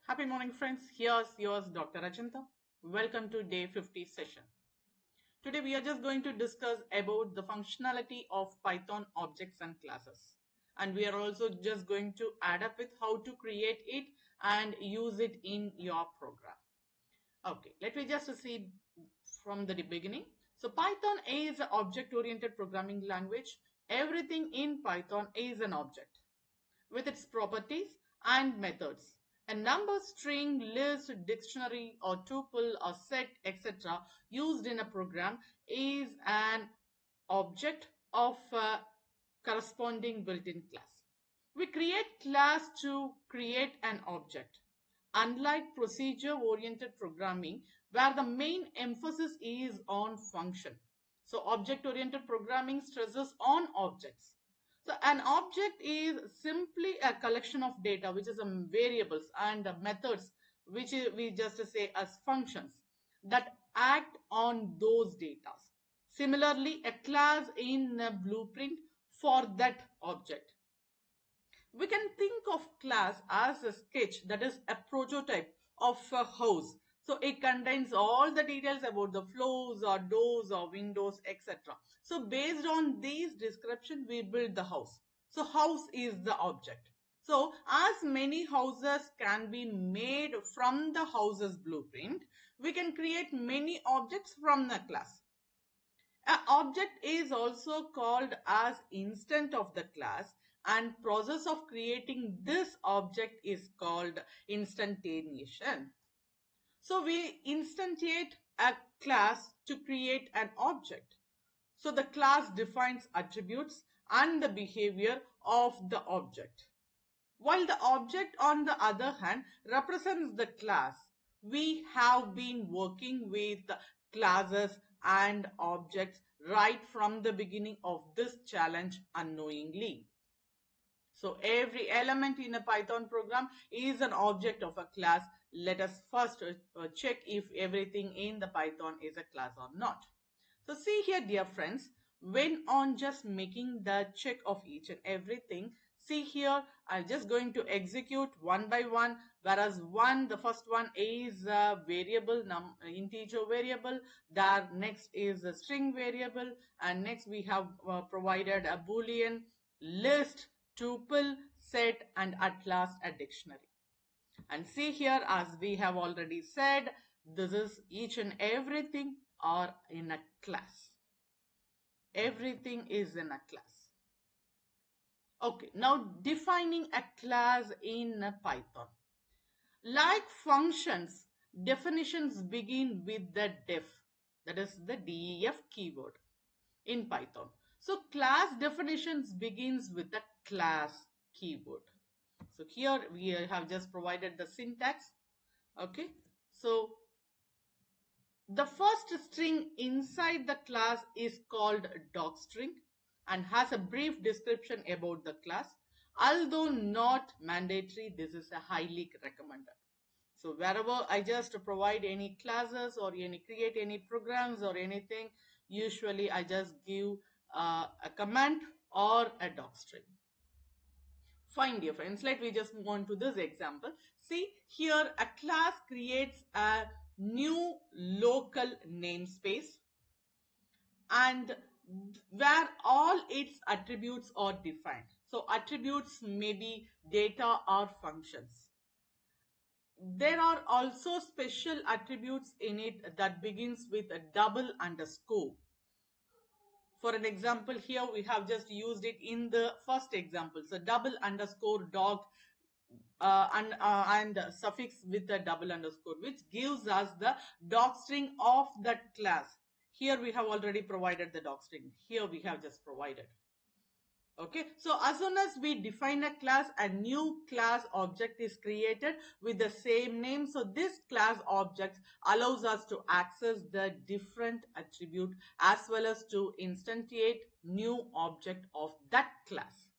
Happy morning, friends. Here's yours, Dr. Rachinta. Welcome to day 50 session. Today we are just going to discuss about the functionality of Python objects and classes. And we are also just going to add up with how to create it and use it in your program. Okay, let me just see from the beginning. So Python is an object-oriented programming language. Everything in Python is an object with its properties and methods. A number, string, list, dictionary, or tuple, or set, etc. used in a program is an object of a corresponding built-in class. We create class to create an object. Unlike procedure-oriented programming, where the main emphasis is on function. So object-oriented programming stresses on objects. So an object is simply a collection of data, which is variables and methods, which we just say as functions that act on those data. Similarly, a class in a blueprint for that object. We can think of class as a sketch, that is a prototype of a house. So it contains all the details about the floors or doors or windows, etc. So based on these descriptions, we build the house. So house is the object. So as many houses can be made from the house's blueprint, we can create many objects from the class. An object is also called as instant of the class, and process of creating this object is called instantiation. So we instantiate a class to create an object. So the class defines attributes and the behavior of the object. While the object, on the other hand, represents the class, we have been working with classes and objects right from the beginning of this challenge unknowingly. So every element in a Python program is an object of a class. Let us first check if everything in the Python is a class or not. So see here, dear friends, when on just making the check of each and everything, see here, I'm just going to execute one by one, whereas the first one is a variable, integer variable, that next is a string variable, and next we have provided a boolean, list, tuple, set, and at last a dictionary. And see here, as we have already said, this is each and everything are in a class. Everything is in a class. Okay, now defining a class in Python. Like functions, definitions begin with the def, that is the def keyword in Python. So class definitions begins with the class keyword. So here we have just provided the syntax. Okay, so the first string inside the class is called docstring and has a brief description about the class. Although not mandatory, this is a highly recommended. So wherever I just provide any classes or create any programs or anything, usually I just give a command or a docstring. Fine, dear friends, let me just move on to this example. See here, a class creates a new local namespace and where all its attributes are defined. So attributes may be data or functions. There are also special attributes in it that begins with a double underscore. For an example, here we have just used it in the first example. So double underscore dog and suffix with a double underscore, which gives us the docstring of that class. Here we have already provided the docstring. Here we have just provided. Okay, so as soon as we define a class, a new class object is created with the same name. So this class object allows us to access the different attribute as well as to instantiate new object of that class.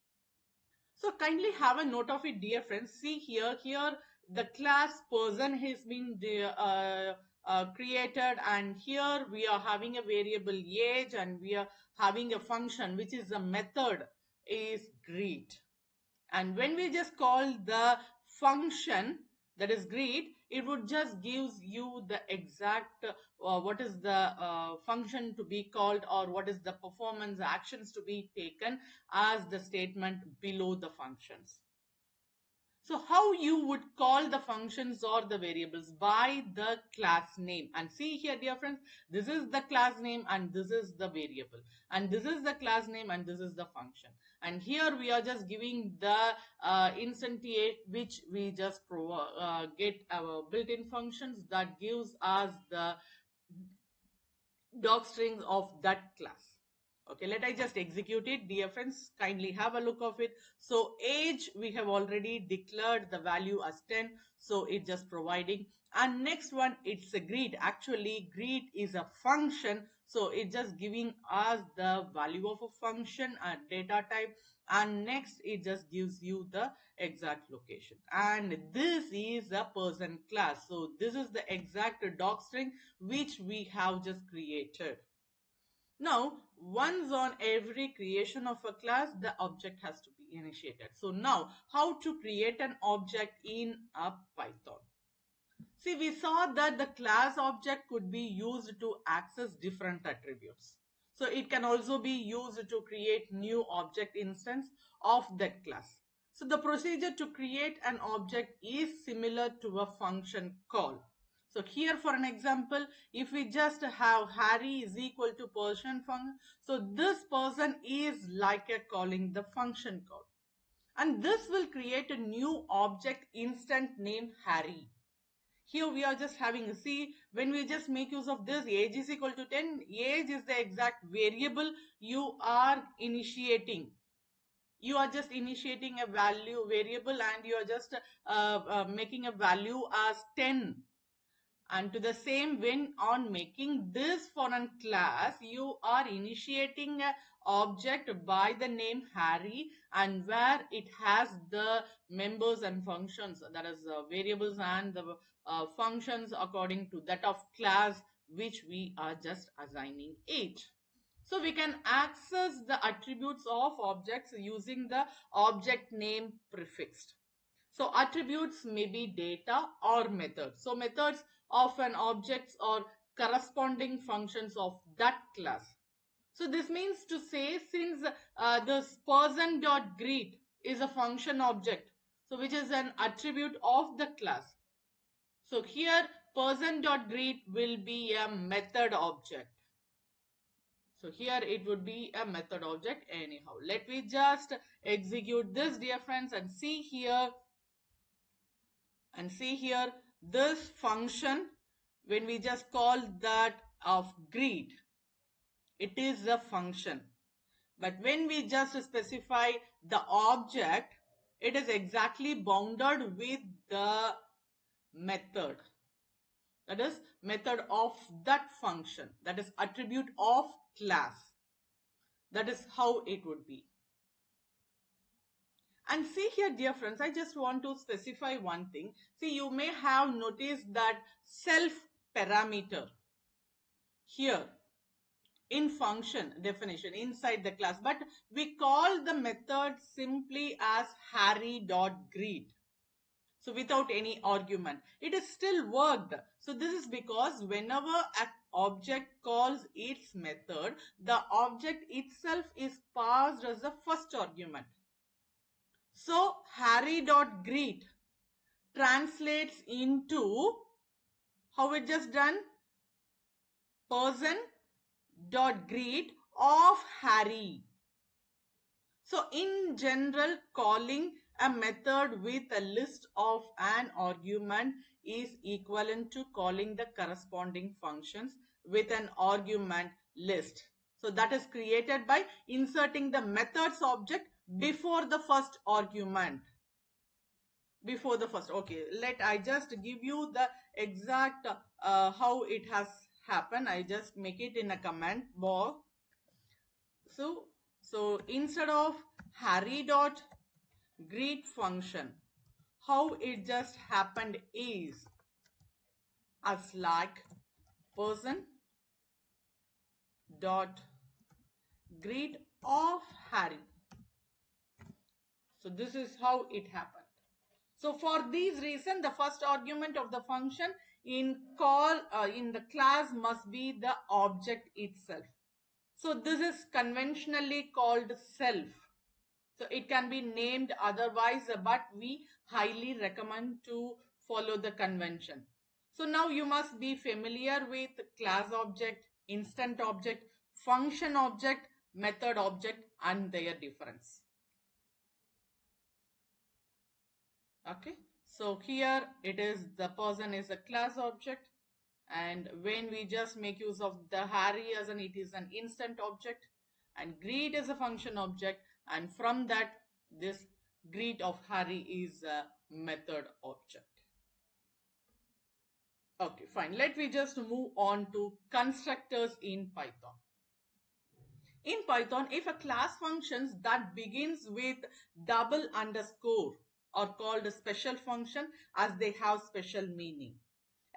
So kindly have a note of it, dear friends. See here, the class person has been created, and here we are having a variable age and we are having a function which is a method is greet. And when we just call the function, that is greet, it would just gives you the exact what is the function to be called, or what is the performance actions to be taken as the statement below the functions. So how you would call the functions or the variables? By the class name. And see here, dear friends, this is the class name and this is the variable. And this is the class name and this is the function. And here we are just giving the instantiate which we just get our built-in functions that gives us the doc strings of that class. Okay, let I just execute it. Dear friends, kindly have a look of it. So age, we have already declared the value as 10. So it's just providing. And next one, it's a greet. Actually, greet is a function. So it's just giving us the value of a function and data type. And next, it just gives you the exact location. And this is a person class. So this is the exact doc string which we have just created. Now, once on every creation of a class, the object has to be initiated. So now, how to create an object in a Python? See, we saw that the class object could be used to access different attributes. So it can also be used to create new object instance of that class. So the procedure to create an object is similar to a function call. So here for an example, if we just have Harry is equal to person function, so this person is like a calling the function call. And this will create a new object instant named Harry. Here we are just having a see, when we just make use of this age is equal to 10, age is the exact variable you are initiating. You are just initiating a value variable and you are just making a value as 10. And to the same, when on making this foreign class, you are initiating a object by the name Harry, and where it has the members and functions, that is variables and the functions according to that of class which we are just assigning it. So we can access the attributes of objects using the object name prefixed. So attributes may be data or methods. So methods of an objects or corresponding functions of that class. So this means to say, since this person.greet is a function object, so which is an attribute of the class. So here person.greet will be a method object. So here it would be a method object anyhow. Let me just execute this, dear friends, and see here. And see here, this function, when we just call that of greet, it is a function. But when we just specify the object, it is exactly bounded with the method. That is method of that function. That is attribute of class. That is how it would be. And see here, dear friends, I just want to specify one thing. See, you may have noticed that self parameter here in function definition inside the class, but we call the method simply as harry.greet. So without any argument, it is still worked. So this is because whenever an object calls its method, the object itself is passed as the first argument. So harry.greet translates into how it just done, person.greet of Harry. So in general, calling a method with a list of an argument is equivalent to calling the corresponding functions with an argument list. So that is created by inserting the methods object before the first argument. Before the first, okay, let I just give you the exact how it has happened. I just make it in a comment box. So instead of harry.greet function, how it just happened is as like person dot greet of Harry. So this is how it happened. So for these reasons, the first argument of the function in the class must be the object itself. So this is conventionally called self. So it can be named otherwise, but we highly recommend to follow the convention. So now you must be familiar with class object, instant object, function object, method object, and their difference. Okay, so here it is, the person is a class object, and when we just make use of the Harry as an, it is an instant object, and greet is a function object, and from that this greet of Harry is a method object. Okay, fine, let me just move on to constructors in Python. In Python, if a class functions that begins with double underscore are called a special function, as they have special meaning.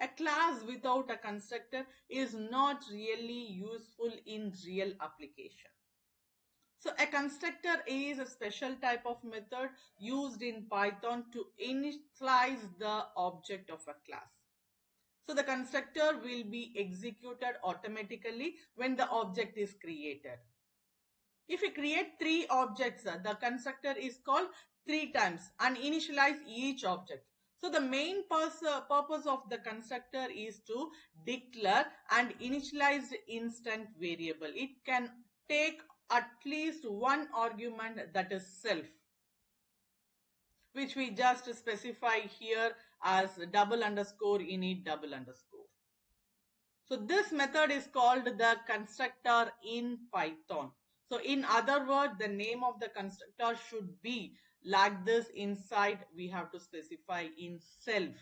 A class without a constructor is not really useful in real application. So a constructor is a special type of method used in Python to initialize the object of a class. So the constructor will be executed automatically when the object is created. If we create three objects, the constructor is called three times and initialize each object. So the main purpose of the constructor is to declare and initialize instant variable. It can take at least one argument, that is self, which we just specify here as double underscore init double underscore. So this method is called the constructor in Python. So in other words, the name of the constructor should be like this. Inside we have to specify in self.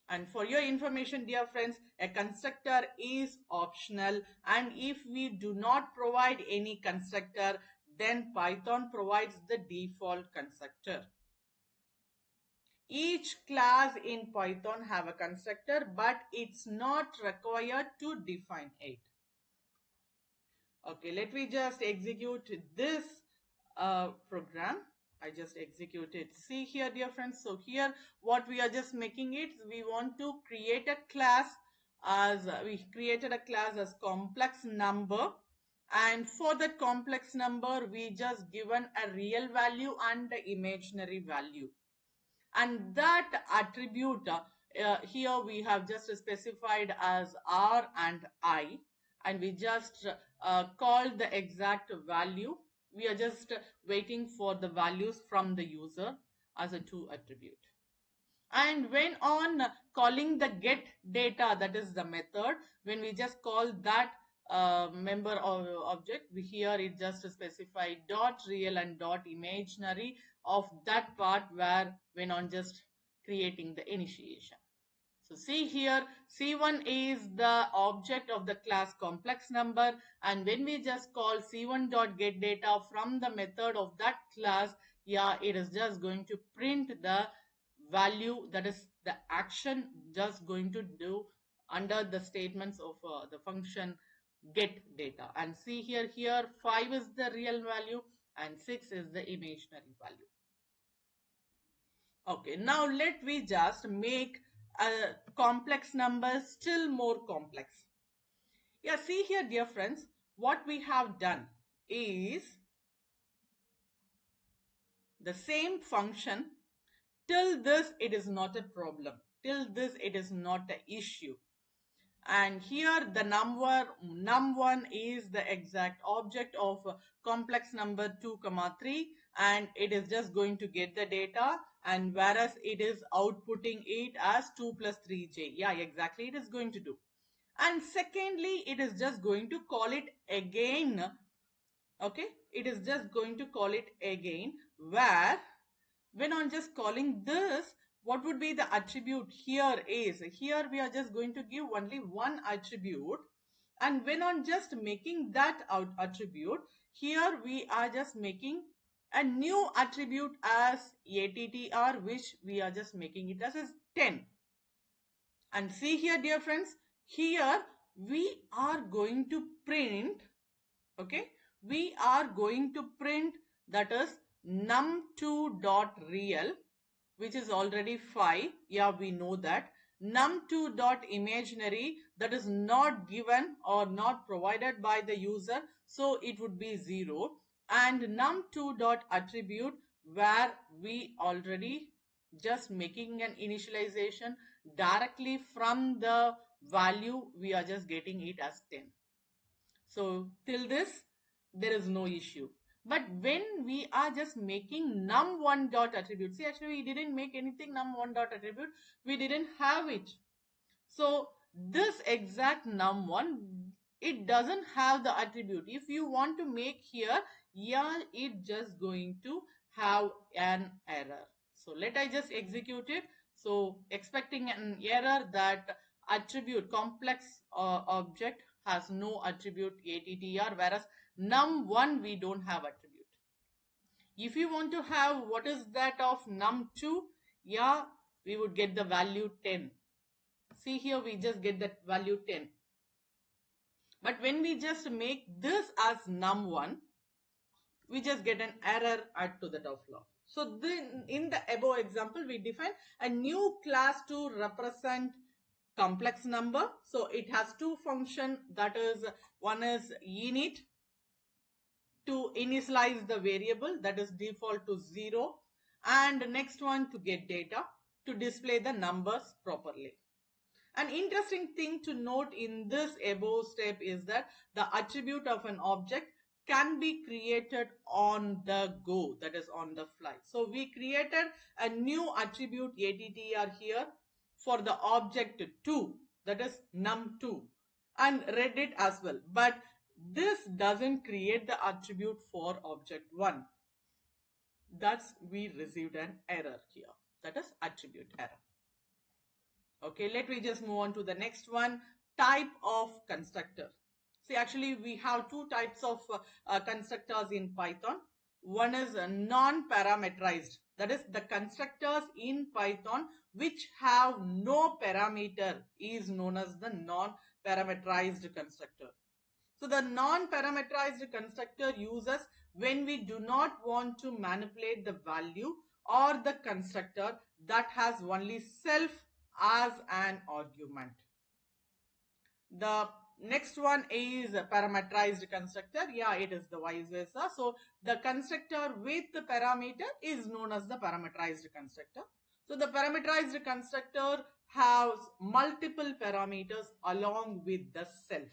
And for your information, dear friends, a constructor is optional, and if we do not provide any constructor, then Python provides the default constructor. Each class in Python have a constructor, but it's not required to define it. Okay, let me just execute this program. I just executed. See here, dear friends. So here what we are just making it, we want to create a class as we created a class as complex number, and for that complex number we just given a real value and the imaginary value. And that attribute here we have just specified as R and I, and we just called the exact value. We are just waiting for the values from the user as a to attribute. And when on calling the get data, that is the method, when we just call that member of object, we here it just specify dot real and dot imaginary of that part where when on just creating the initiation. So see here, C1 is the object of the class complex number, and when we just call C1 dot get data from the method of that class, yeah, it is just going to print the value, that is the action just going to do under the statements of the function get data. And see here 5 is the real value and 6 is the imaginary value. Okay, now let me just make a complex number still more complex. Yeah, see here, dear friends, what we have done is the same function. Till this it is not a problem, till this it is not an issue. And here the num1 is the exact object of complex number 2 comma 3, and it is just going to get the data, and whereas it is outputting it as 2 plus 3j. Yeah, exactly, it is going to do. And secondly, it is just going to call it again. Okay, it is just going to call it again, where when on just calling this, what would be the attribute here is, here we are just going to give only one attribute, and when on just making that out attribute, here we are just making a new attribute as attr, which we are just making it as 10. And see here, dear friends, here we are going to print, okay, we are going to print, that is num2 dot real, which is already 5. Yeah, we know that. Num2 dot imaginary, that is not given or not provided by the user, so it would be 0. And num2 dot attribute, where we already just making an initialization directly from the value, we are just getting it as 10. So till this, there is no issue. But when we are just making num1 dot attribute, see, actually we didn't make anything num1 dot attribute, we didn't have it. So this exact num1, it doesn't have the attribute. If you want to make here, yeah, it just going to have an error. So let I just execute it. So expecting an error that attribute complex object has no attribute attr, whereas num1 we don't have attribute. If you want to have what is that of num2, yeah, we would get the value 10. See here, we just get that value 10. But when we just make this as num1, we just get an error add to that of log. So then in the above example, we define a new class to represent complex number. So it has two functions, that is, one is init to initialize the variable, that is default to 0, and next one to get data to display the numbers properly. An interesting thing to note in this above step is that the attribute of an object can be created on the go, that is on the fly. So we created a new attribute attr here for the object 2, that is num2, and read it as well. But this doesn't create the attribute for object 1. Thus we received an error here, that is attribute error. Okay, let me just move on to the next one, type of constructor. See, actually we have two types of constructors in Python. One is non-parameterized, that is the constructors in Python which have no parameter is known as the non-parameterized constructor. So the non-parameterized constructor uses when we do not want to manipulate the value or the constructor that has only self as an argument. The next one is a parameterized constructor. Yeah, it is the vice versa. So the constructor with the parameter is known as the parameterized constructor. So the parameterized constructor has multiple parameters along with the self.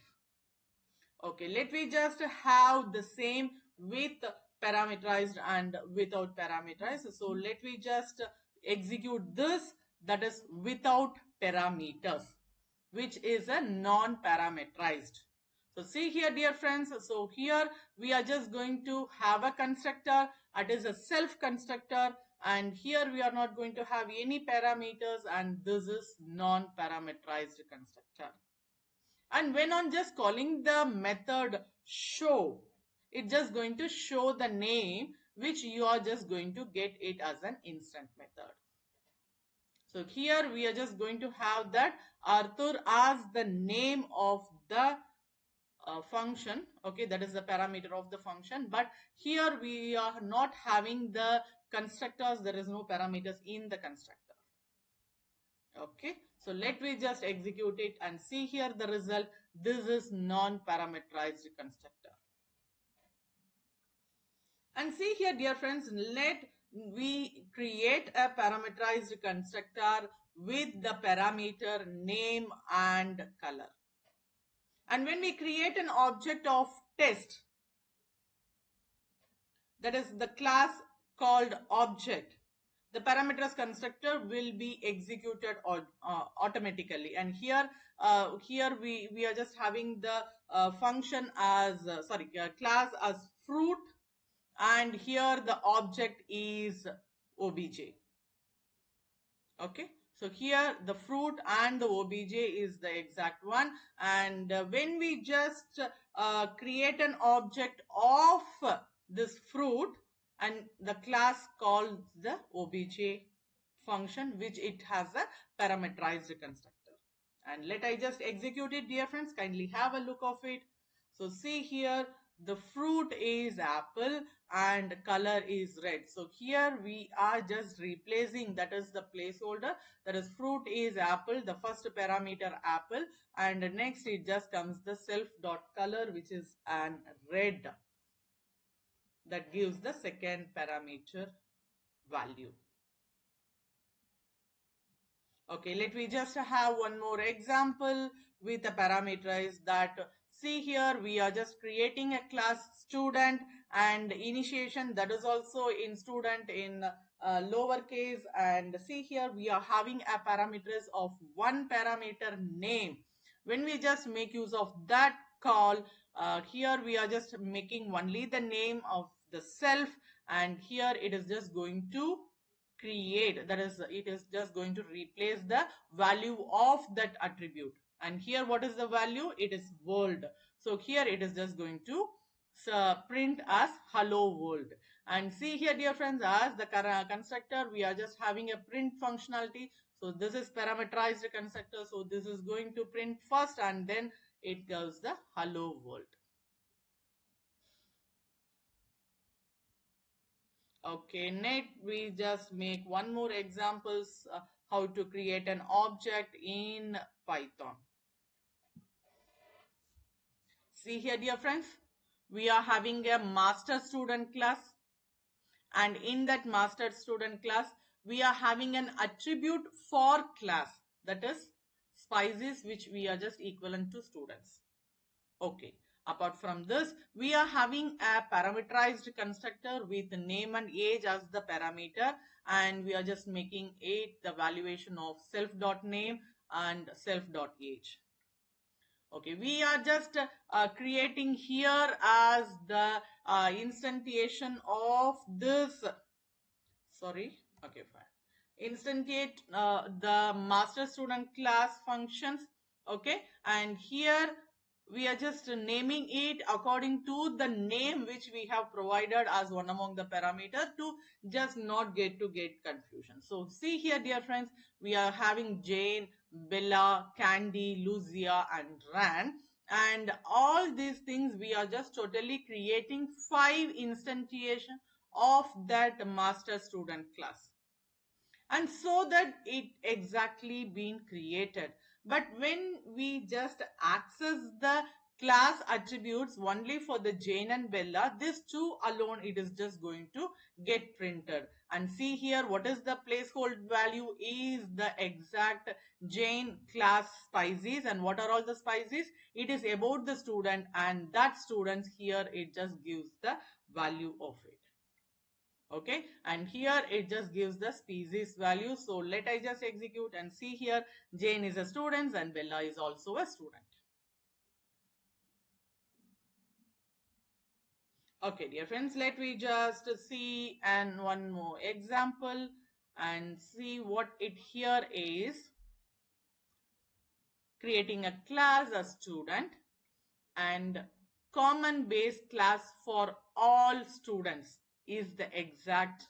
Okay, let me just have the same with parameterized and without parameterized. So let me just execute this, that is without parameters, which is a non-parameterized. So see here, dear friends, so here we are just going to have a constructor, it is a self constructor, and here we are not going to have any parameters, and this is non-parameterized constructor. And when on just calling the method show, it's just going to show the name which you are just going to get it as an instant method. So here we are just going to have that Arthur as the name of the function. Okay, that is the parameter of the function. But here we are not having the constructors. There is no parameters in the constructor. Okay, so let me just execute it and see here the result. This is non-parameterized constructor. And see here, dear friends, let we create a parameterized constructor with the parameter name and color. And when we create an object of test, that is the class called object, the parameters constructor will be executed automatically. And here we are just having the function as class as fruit, and here the object is obj. Okay, so here the fruit and the obj is the exact one. And when we just create an object of this fruit, and the class calls the obj function, which it has a parameterized constructor. And let I just execute it, dear friends. Kindly have a look of it. So see here, the fruit is apple and color is red. So here we are just replacing, that is the placeholder, that is fruit is apple, the first parameter apple, and next it just comes the self dot color, which is an red, that gives the second parameter value. Okay, let me just have one more example with a parameterized. That see here we are just creating a class student, and initiation, that is also in student in lowercase, and see here we are having a parameters of one parameter name. When we just make use of that call, here we are just making only the name of the self, and here it is just going to create, that is it is just going to replace the value of that attribute. And here what is the value? It is world. So here it is just going to print as hello world. And see here, dear friends, as the constructor, we are just having a print functionality. So this is parameterized constructor, so this is going to print first and then it goes the hello world. Okay, next we just make one more examples how to create an object in Python. See here, dear friends, we are having a master student class, and in that master student class we are having an attribute for class, that is spices, which we are just equivalent to students. Okay. Apart from this, we are having a parameterized constructor with name and age as the parameter, and we are just making it the valuation of self.name and self.age. Okay, we are just creating here as the instantiation of this, sorry, okay, fine, instantiate the master student class functions. Okay, and here we are just naming it according to the name which we have provided as one among the parameters, to just not get confusion. So see here, dear friends, we are having Jane, Bella, Candy, Lucia and Ran, and all these things we are just totally creating 5 instantiation of that master student class, and so that it exactly been created. But when we just access the class attributes only for the Jane and Bella, this two alone, it is just going to get printed. And see here, what is the placeholder value is the exact Jane class spices. And what are all the spices? It is about the student, and that students here, it just gives the value of it. Okay, and here it just gives the species value. So let I just execute and see here, Jane is a student and Bella is also a student. Okay, dear friends, let me just see and one more example and see what it here is. Creating a class, a student, and common base class for all students is the exact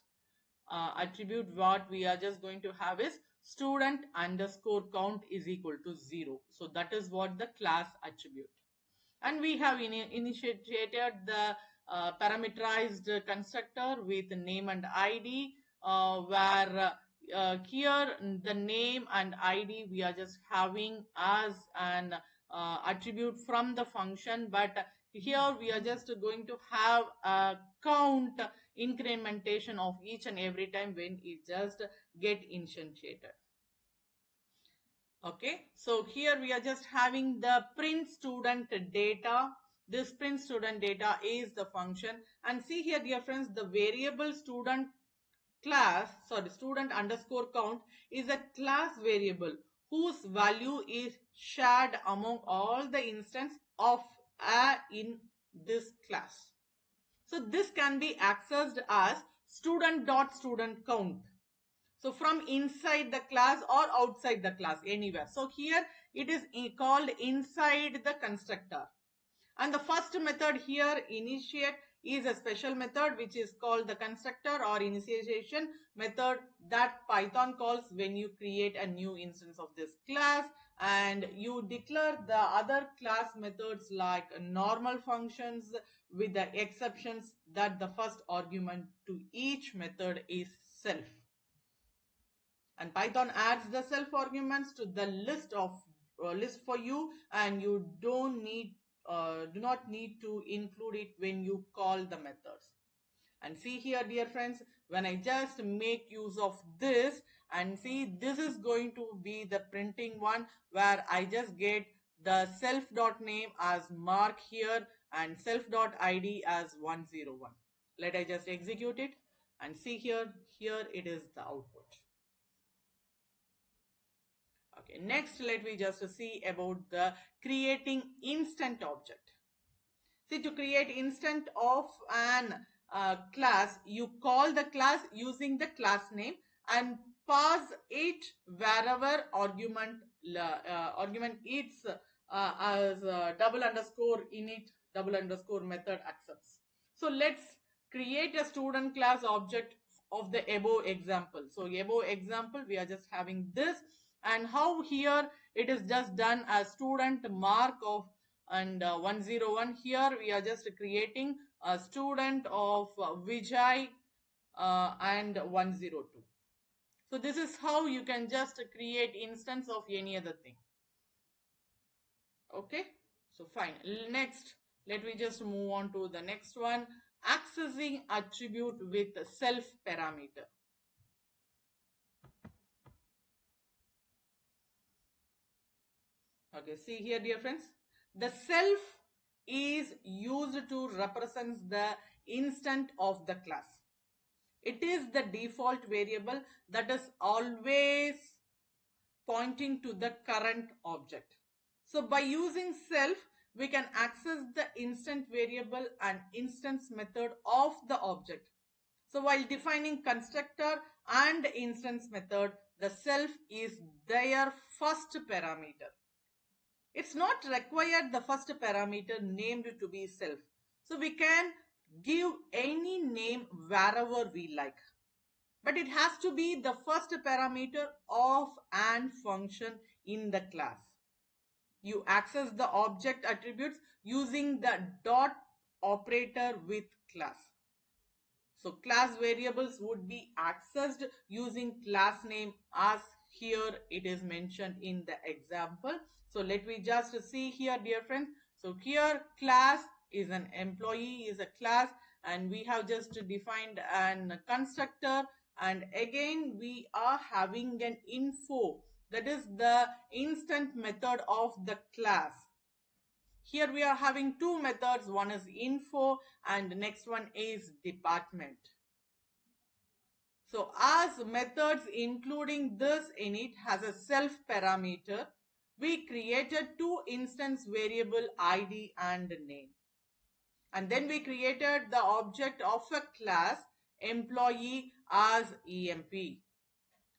attribute. What we are just going to have is student underscore count is equal to 0. So that is what the class attribute. And we have initiated the parameterized constructor with name and ID, where here the name and ID we are just having as an attribute from the function, but here we are just going to have a count incrementation of each and every time when it just get instantiated. Okay, so here we are just having the print student data. This print student data is the function, and see here, dear friends, the variable student class, sorry, student underscore count is a class variable whose value is shared among all the instance of a in this class. So this can be accessed as student.student count. So from inside the class or outside the class, anywhere. So here it is called inside the constructor. And the first method here, initiate, is a special method which is called the constructor or initiation method that Python calls when you create a new instance of this class. and you declare the other class methods like normal functions, with the exceptions that the first argument to each method is self. And Python adds the self arguments to the list for you, and you do not need to include it when you call the methods. And see here, dear friends, when I just make use of this, and see, this is going to be the printing one, where I just get the self.name as mark here and self.id as 101. Let I just execute it, and see here it is the output. Okay, next let me just see about the creating instant object. See, to create instant of an class, you call the class using the class name and pass it wherever argument it's as double underscore init double underscore method accepts. So let's create a student class object of the above example. So above example, we are just having this, and how here it is just done as student mark of and 101. Here we are just creating a student of Vijay and 102. So this is how you can just create instance of any other thing. Okay, so fine. Next, let me just move on to the next one, accessing attribute with self parameter. Okay, see here, dear friends, the self is used to represent the instant of the class. It is the default variable that is always pointing to the current object. So by using self, we can access the instant variable and instance method of the object. So while defining constructor and instance method, the self is their first parameter. It's not required the first parameter named to be self. So we can give any name wherever we like. But it has to be the first parameter of an function in the class. You access the object attributes using the dot operator with class. So class variables would be accessed using class name, as here it is mentioned in the example. So let me just see here, dear friends. So here class is an employee is a class, and we have just defined an constructor, and again we are having an info, that is the instant method of the class. Here we are having two methods, one is info and the next one is department. So as methods including this init has a self parameter, we created two instance variable id and name. And then we created the object of a class employee as emp.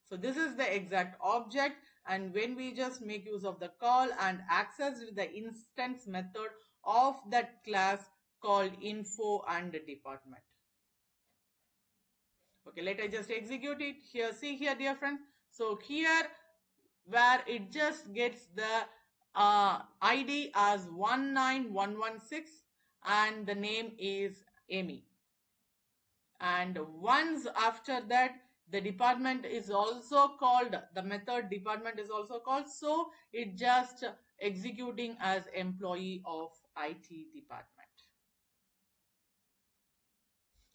So this is the exact object, and when we just make use of the call and access the instance method of that class called info and department. Okay, let us just execute it. Here, see here, dear friends. So here where it just gets the ID as 19116 and the name is Amy. And once after that, the department is also called, the method department is also called, so it just executing as employee of IT department.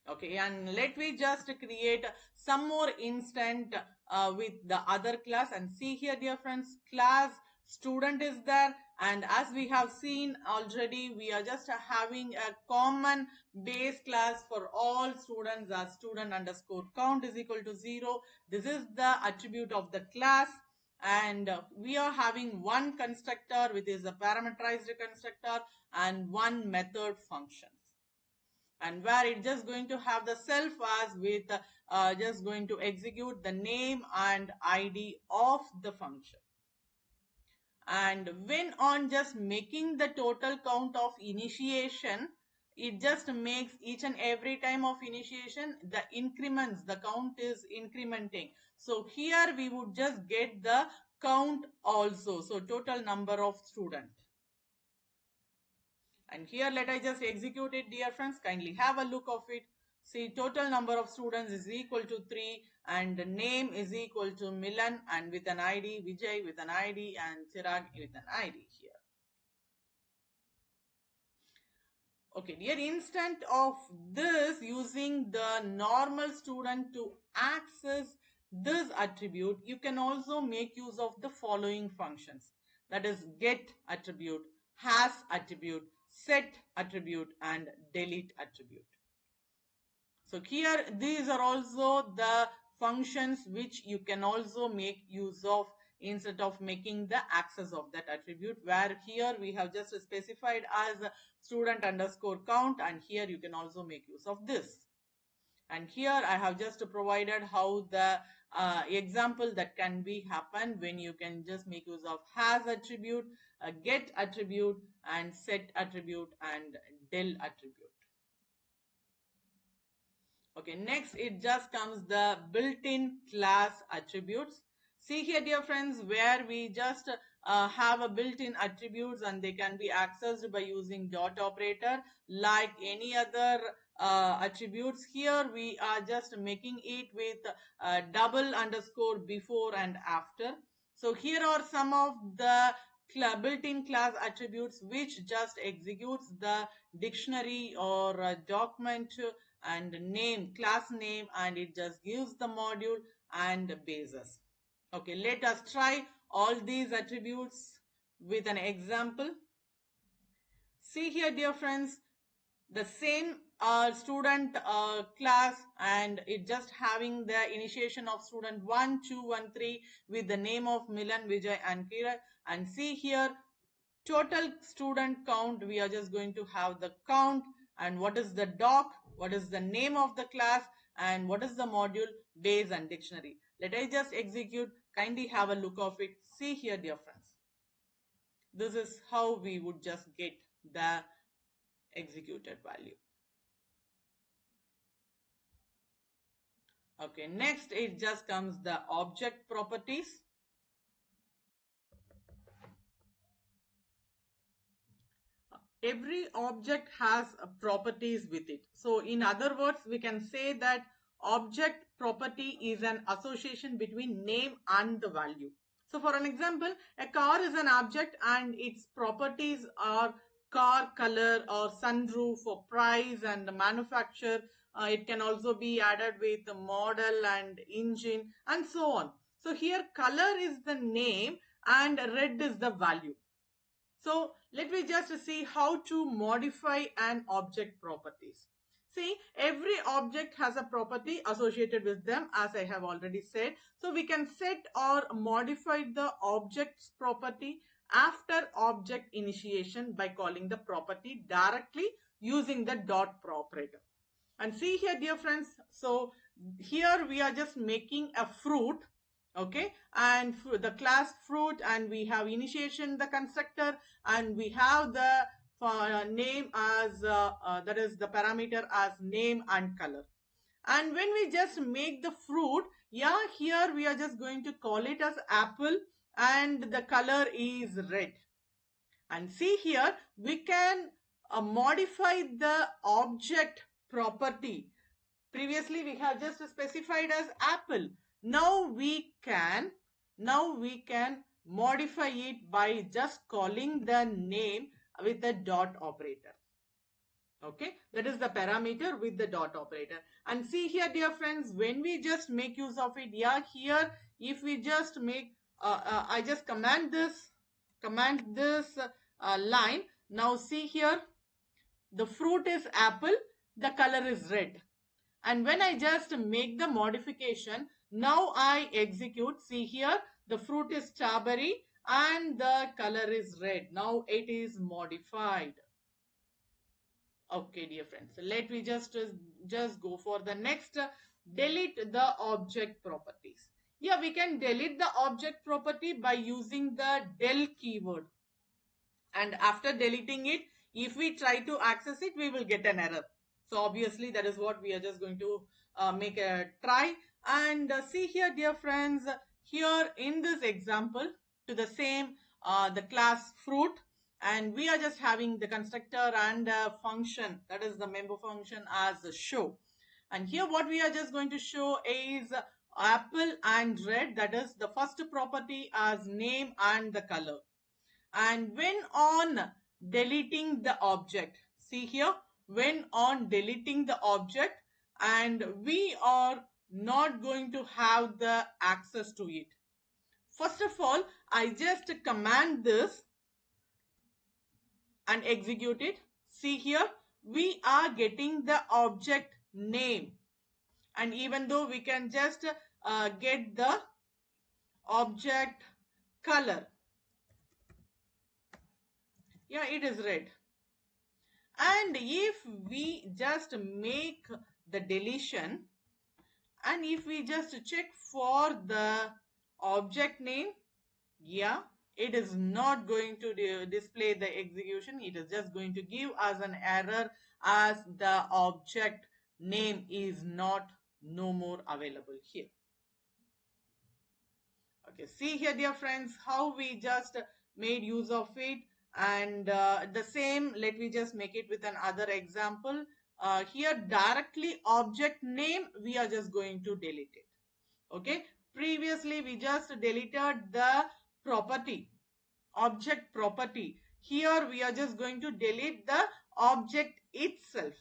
Okay, and let me just create some more instant with the other class, and see here, dear friends, class student is there, and as we have seen already, we are just having a common base class for all students as student underscore count is equal to 0. This is the attribute of the class, and we are having one constructor, which is a parameterized constructor, and one method function, and where it's just going to have the self as with just going to execute the name and ID of the function. And when on just making the total count of initiation, it just makes each and every time of initiation the increments, the count is incrementing. So here we would just get the count also. So total number of student. And here let I just execute it, dear friends. Kindly have a look of it. See, total number of students is equal to 3 and the name is equal to Milan and with an ID, Vijay with an ID and Chirag with an ID here. Okay, dear, instead of this, using the normal student to access this attribute, you can also make use of the following functions. That is get attribute, has attribute, set attribute and delete attribute. So here these are also the functions which you can also make use of instead of making the access of that attribute, where here we have just specified as student underscore count, and here you can also make use of this. And here I have just provided how the example that can be happen when you can just make use of has attribute, get attribute and set attribute and del attribute. Okay, next it just comes the built-in class attributes. See here, dear friends, where we just have a built-in attributes and they can be accessed by using dot operator like any other attributes. Here we are just making it with double underscore before and after. So here are some of the built-in class attributes which just executes the dictionary or document and name, class name, and it just gives the module and basis. Okay, let us try all these attributes with an example. See here, dear friends, the same student class, and it just having the initiation of student 1, 2, 1, 3 with the name of Milan, Vijay and Kira. And see here, total student count, we are just going to have the count and what is the doc, what is the name of the class and what is the module, base and dictionary. Let I just execute. Kindly have a look of it. See here, dear friends, this is how we would just get the executed value. Okay, next it just comes the object properties. Every object has properties with it. So in other words, we can say that object property is an association between name and the value. So for an example, a car is an object and its properties are car color or sunroof or price and the manufacturer. It can also be added with the model and engine and so on. So here color is the name and red is the value. So let me just see how to modify an object properties. See, every object has a property associated with them, as I have already said. So we can set or modify the object's property after object initiation by calling the property directly using the dot operator. And see here, dear friends, so here we are just making a fruit. Okay, and the class fruit, and we have initiation the constructor, and we have the name as that is the parameter as name and color. And when we just make the fruit, yeah, here we are just going to call it as apple and the color is red. And see here, we can modify the object property. Previously we have just specified as apple. Now we can modify it by just calling the name with the dot operator. Okay, that is the parameter with the dot operator. And see here, dear friends, when we just make use of it, yeah, here if we just make I just command this line. Now see here, the fruit is apple, the color is red. And when I just make the modification, now I execute. See here, the fruit is strawberry and the color is red. Now it is modified. Okay, dear friends, so let me just go for the next. Delete the object properties. Yeah, we can delete the object property by using the del keyword. And after deleting it, if we try to access it, we will get an error. So obviously that is what we are just going to make a try. And see here, dear friends, here in this example to the same the class fruit, and we are just having the constructor and function, that is the member function, as a show. And here what we are just going to show is apple and red, that is the first property as name and the color. And when on deleting the object, see here, when on deleting the object, and we are not going to have the access to it. First of all, I just command this and execute it. See here, we are getting the object name, and even though we can just get the object color, yeah, it is red. And if we just make the deletion, and if we just check for the object name, yeah, it is not going to display the execution. It is just going to give us an error as the object name is not no more available here. Okay, see here, dear friends, how we just made use of it. And the same, let me just make it with another example. Here directly object name, we are just going to delete it. Okay, previously we just deleted the property, object property. Here we are just going to delete the object itself.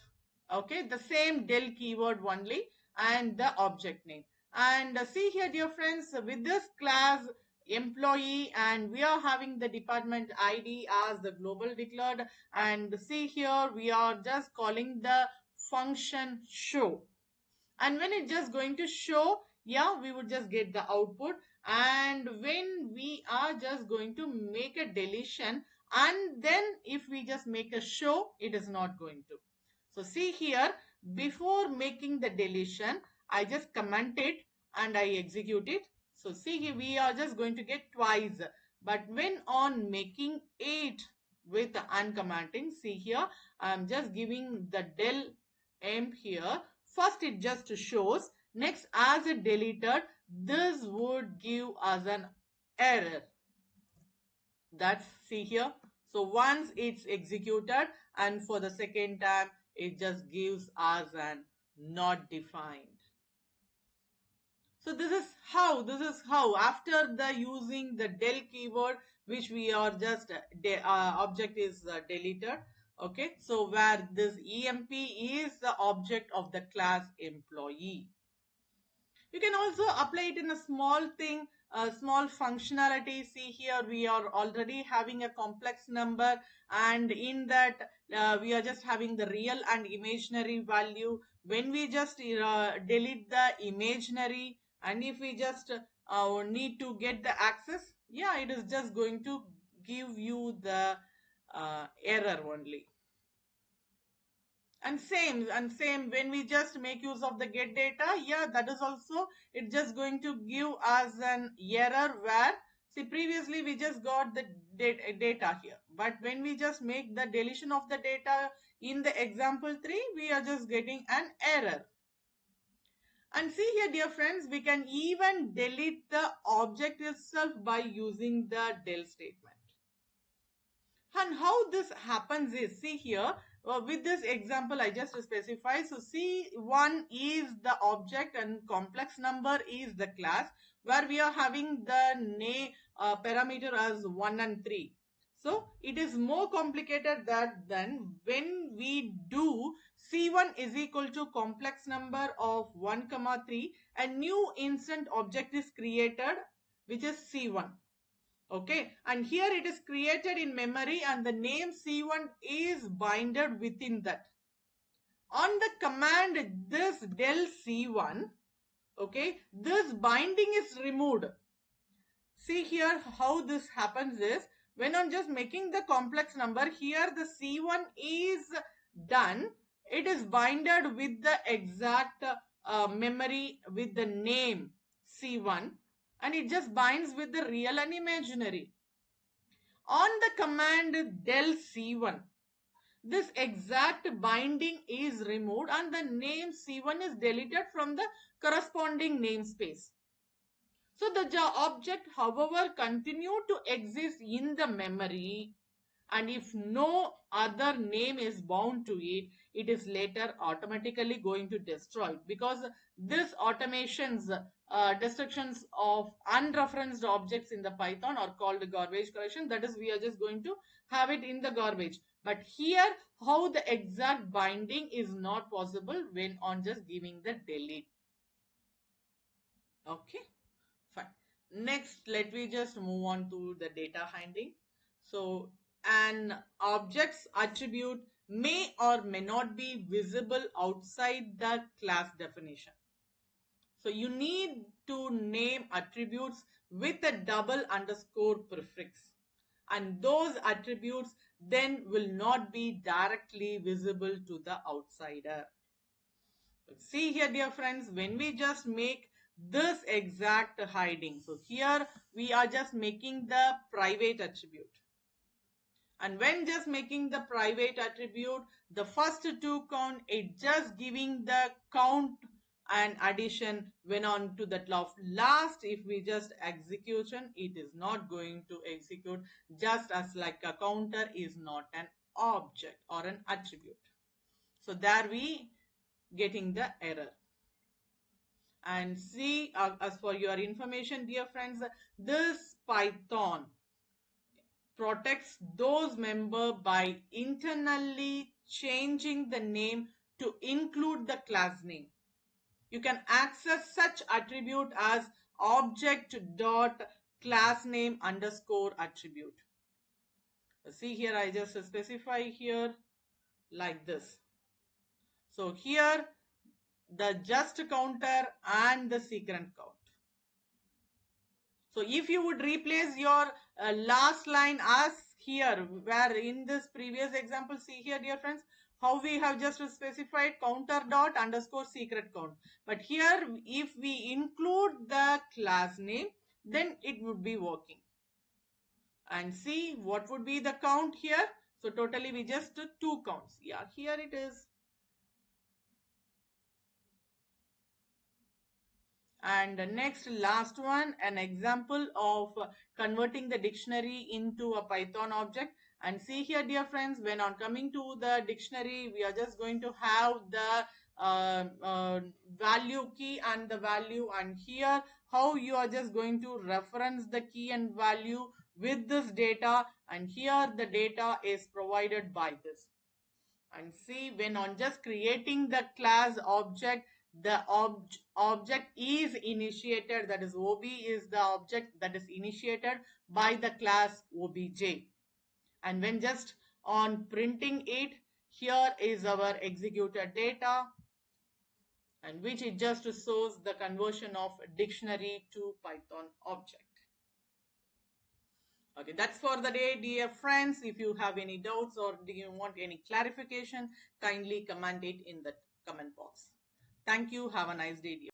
Okay, the same del keyword only and the object name. And see here, dear friends, with this class employee, and we are having the department ID as the global declared. And see here, we are just calling the function show. And when it's just going to show, yeah, we would just get the output. And when we are just going to make a deletion, and then if we just make a show, it is not going to. So see here, before making the deletion, I just comment it and I execute it. So see here, we are just going to get twice. But when on making it with uncommenting, see here, I'm just giving the del emp here. First it just shows, next as it deleted, this would give us an error. That's, see here. So once it's executed, and for the second time it just gives us an not defined. So this is how after the using the del keyword, which we are just object is deleted. Okay, so where this emp is the object of the class employee. You can also apply it in a small thing, a small functionality. See here, we are already having a complex number, and in that we are just having the real and imaginary value. When we just delete the imaginary, and if we just need to get the access, yeah, it is just going to give you the error only. And same when we just make use of the get data, yeah, that is also, it's just going to give us an error where, see, previously we just got the data here, but when we just make the deletion of the data in the example 3, we are just getting an error. And see here, dear friends, we can even delete the object itself by using the del statement. And how this happens is, see here, with this example I just specify. So C1 is the object and complex number is the class, where we are having the name parameter as 1 and 3. So it is more complicated that than when we do C1 is equal to complex number of 1, 3, a new instant object is created, which is C1. Okay, and here it is created in memory, and the name C1 is binded within that. On the command this del C1, okay, this binding is removed. See here how this happens is, when I'm just making the complex number, here the C1 is done, it is binded with the exact memory with the name C1, and it just binds with the real and imaginary. On the command del C1, this exact binding is removed and the name C1 is deleted from the corresponding namespace. So the object, however, continue to exist in the memory, and if no other name is bound to it, it is later automatically going to destroy it, because this automations destructions of unreferenced objects in the Python are called garbage collection. That is, we are just going to have it in the garbage. But here, how the exact binding is not possible when on just giving the delete. Okay, fine. Next, let me just move on to the data handling. So an object's attribute may or may not be visible outside the class definition. So you need to name attributes with a double underscore prefix, and those attributes then will not be directly visible to the outsider. See here, dear friends, when we just make this exact hiding, so here we are just making the private attribute, and when just making the private attribute, the first two count, it just giving the count and addition. When on to the last, if we just execution, it is not going to execute, just as like a counter is not an object or an attribute. So there we getting the error. And see, as for your information, dear friends, this Python protects those member by internally changing the name to include the class name. You can access such attribute as object dot class name underscore attribute. See here, I just specify here like this. So here the just counter and the secret count. So if you would replace your last line as here, where in this previous example, see here, dear friends, how we have just specified counter dot underscore secret count. But here, if we include the class name, then it would be working. And see what would be the count here. So totally we just two counts. Yeah, here it is. And next, last one, an example of converting the dictionary into a Python object. And see here, dear friends, when on coming to the dictionary, we are just going to have the value key and the value, and here how you are just going to reference the key and value with this data, and here the data is provided by this. And see, when on just creating the class object, the object is initiated, that is ob is the object that is initiated by the class obj. And when just on printing it, here is our executed data, and which it just shows the conversion of dictionary to Python object. Okay, that's for the day, dear friends. If you have any doubts or do you want any clarification, kindly comment it in the comment box. Thank you. Have a nice day, dear.